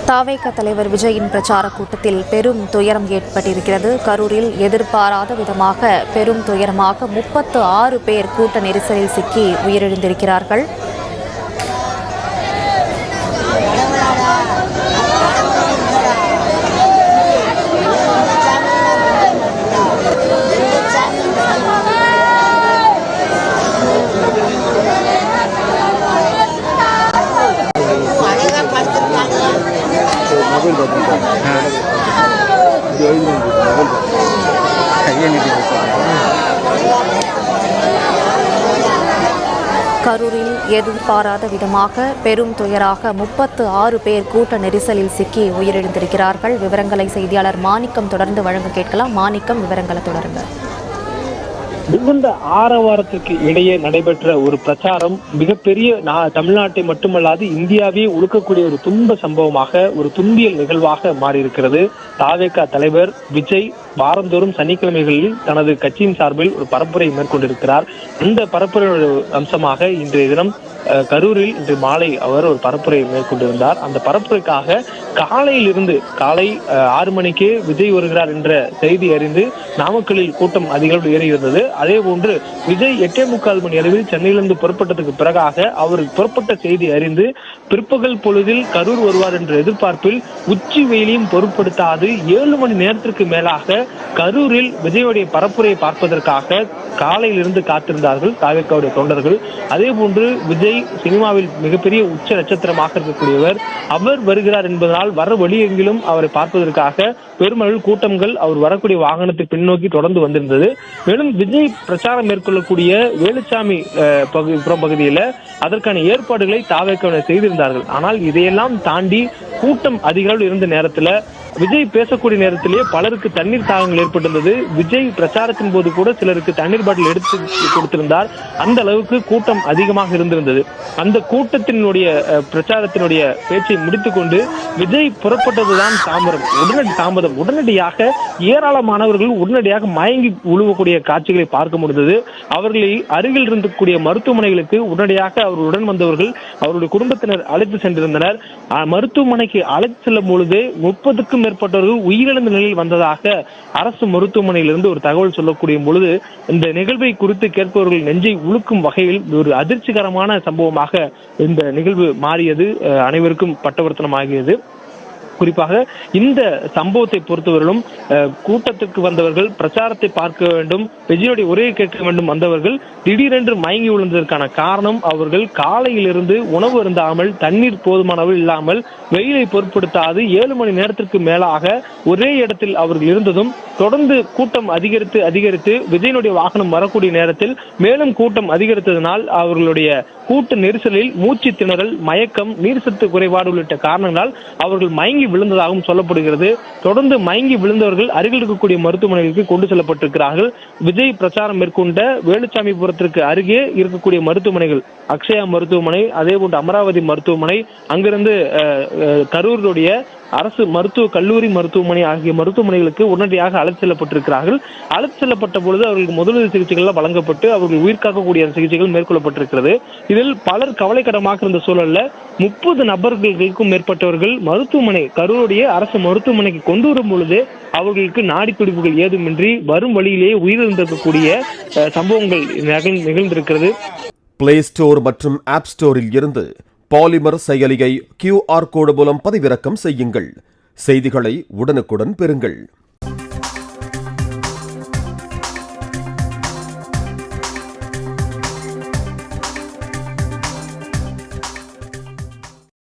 தாவேக தலைவர் விஜயின் பிரச்சார கூட்டத்தில் பெரும் துயரம் ஏற்பட்டிருக்கிறது. கரூரில் எதிர்பாராத விதமாக பெரும் துயரமாக 36 பேர் கூட்ட நெரிசலில் சிக்கி உயிரிழந்திருக்கிறார்கள். கரூரில் எதிர்பாராத விதமாக பெரும் துயராக 36 பேர் கூட்ட நெரிசலில் சிக்கி உயிரிழந்திருக்கிறார்கள். விவரங்களை செய்தியாளர் மாணிக்கம் தொடர்ந்து வழங்க கேட்கலாம். மாணிக்கம், விவரங்களை தொடருங்க. மிகுந்த ஆரவாரத்திற்கு இடையே நடைபெற்ற ஒரு பிரச்சாரம் மிகப்பெரிய தமிழ்நாட்டை மட்டுமல்லாது இந்தியாவே உழுக்கக்கூடிய ஒரு துன்ப சம்பவமாக, ஒரு துன்பியல் நிகழ்வாக மாறியிருக்கிறது. தாவேக தலைவர் விஜய் வாரந்தோறும் சனிக்கிழமைகளில் தனது கட்சியின் சார்பில் ஒரு பரப்புரை மேற்கொண்டிருக்கிறார். அந்த பரப்புரையோட அம்சமாக இன்றைய தினம் கரூரில் இன்று மாலை அவர் ஒரு பரப்புரை மேற்கொண்டிருந்தார். அந்த பரப்புரைக்காக காலை 6 மணிக்கே விஜய் வருகிறார் என்ற செய்தி அறிந்து நாமக்கல்லில் கூட்டம் அதிகளவில் ஏறியிருந்தது. அதே போன்று விஜய் 8:45 மணி அளவில் சென்னையிலிருந்து புறப்பட்டதுக்கு பிறகாக அவர் புறப்பட்ட செய்தி அறிந்து பிற்பகல் பொழுதில் கரூர் வருவார் என்ற எதிர்பார்ப்பில் உச்சி வெயிலையும் பொருட்படுத்தாது 7 மணி நேரத்திற்கு மேலாக கரூரில் விஜயோடைய பரப்புரையை பார்ப்பதற்காக காலையிலிருந்து காத்திருந்தார்கள் தாவேகாவுடைய தொண்டர்கள். அதே போன்று விஜய் சினிமாவில் மிகப்பெரிய உச்ச நட்சத்திரமாக இருக்கக்கூடியவர். அவர் வருகிறார் என்பதனால் வர வழி எங்கிலும் அவரை பார்ப்பதற்காக பெருமளவில் கூட்டங்கள் அவர் வரக்கூடிய வாகனத்தை பின்னோக்கி தொடர்ந்து வந்திருந்தது. மேலும் விஜய் பிரச்சாரம் மேற்கொள்ளக்கூடிய வேலுச்சாமி பகுதியில் அதற்கான ஏற்பாடுகளை தாவேகாவினர் செய்திருந்தார்கள். ஆனால் இதையெல்லாம் தாண்டி கூட்டம் அதிகம் இருந்த நேரத்தில் விஜய் பேசக்கூடிய நேரத்திலேயே பலருக்கு தண்ணீர் தாகங்கள் ஏற்பட்டிருந்தது. விஜய் பிரச்சாரத்தின் போது கூட சிலருக்கு தண்ணீர் பாட்டில் எடுத்து கொடுத்திருந்தார். அந்த அளவுக்கு கூட்டம் அதிகமாக இருந்திருந்தது. அந்த கூட்டத்தினுடைய பிரச்சாரத்தினுடைய பேச்சை முடித்துக் கொண்டு விஜய் புறப்பட்டதுதான் தாமதம். உடனடியாக ஏராளமானவர்கள் உடனடியாக மயங்கி உழுவக்கூடிய காட்சிகளை பார்க்க முடிந்தது. அவர்களை அருகில் இருக்கக்கூடிய மருத்துவமனைகளுக்கு உடனடியாக அவர்களுடன் வந்தவர்கள் அவருடைய குடும்பத்தினர் அழைத்து சென்றிருந்தனர். மருத்துவமனைக்கு அழைத்து செல்லும் பொழுது 30க்கும் மேற்பட்டவர்கள் உயிரிழந்த நிலையில் வந்ததாக அரசு மருத்துவமனையிலிருந்து ஒரு தகவல் சொல்லக்கூடிய பொழுது இந்த நிகழ்வை குறித்து கேட்பவர்கள் நெஞ்சை உழுக்கும் வகையில் ஒரு அதிர்ச்சிகரமான சம்பவமாக இந்த நிகழ்வு மாறியது. அனைவருக்கும் பட்டவர்த்தனமாகியது. குறிப்பாக இந்த சம்பவத்தை பொறுத்தவரையிலும் கூட்டத்திற்கு வந்தவர்கள் பிரச்சாரத்தை பார்க்க வேண்டும், விஜயோடைய உரையை கேட்க வேண்டும் வந்தவர்கள் திடீரென்று மயங்கி விழுந்ததற்கான காரணம் அவர்கள் காலையிலிருந்து உணவு அருந்தாமல் தண்ணீர் போதுமான அளவில் இல்லாமல் வெயிலை பொருட்படுத்தாது 7 மணி நேரத்திற்கு மேலாக ஒரே இடத்தில் அவர்கள் இருந்ததும் தொடர்ந்து கூட்டம் அதிகரித்து விஜயனுடைய வாகனம் வரக்கூடிய நேரத்தில் மேலும் கூட்டம் அதிகரித்ததனால் அவர்களுடைய கூட்ட நெரிசலில் மூச்சு திணறல், மயக்கம், நீர்சத்து குறைபாடு உள்ளிட்ட காரணங்களால் அவர்கள் மயங்கி விழுந்ததாகவும் சொல்லப்படுகிறது. தொடர்ந்து மயங்கி விழுந்தவர்கள் அருகில் இருக்கக்கூடிய மருத்துவமனைகளுக்கு கொண்டு செல்லப்பட்டிருக்கிறார்கள். விஜய் பிரச்சாரம் மேற்கொண்ட வேலுச்சாமிபுரத்திற்கு அருகே இருக்கக்கூடிய மருத்துவமனைகள் அக்ஷயா மருத்துவமனை, அதே போன்று அமராவதி மருத்துவமனை, அங்கிருந்து கரூருடைய அரசு மருத்துவ கல்லூரி மருத்துவமனை ஆகிய மருத்துவமனைகளுக்கு உடனடியாக அழைத்து செல்லப்பட்டிருக்கிறார்கள். அழைத்து செல்லப்பட்ட பொழுது அவர்களுக்கு முதலுதவி சிகிச்சைகள் வழங்கப்பட்டு அவர்கள் உயிர் காக்கக்கூடிய சிகிச்சைகள் மேற்கொள்ளப்பட்டிருக்கிறது. இதில் பலர் கவலைக்கிடமாக இருந்த சூழல்ல 30 நபர்களுக்கும் மேற்பட்டவர்கள் கரூருடைய அரசு மருத்துவமனைக்கு கொண்டு வரும் பொழுது அவர்களுக்கு நாடி துடிப்புகள் ஏதுமின்றி வரும் வழியிலேயே உயிரிழந்திருக்கக்கூடிய சம்பவங்கள் நிகழ்ந்திருக்கிறது. பிளே ஸ்டோர் மற்றும் ஆப் ஸ்டோரில் இருந்து பாலிமர் செயலியை QR கோடு மூலம் பதிவிறக்கம் செய்யுங்கள். செய்திகளை உடனுக்குடன் பெறுங்கள்.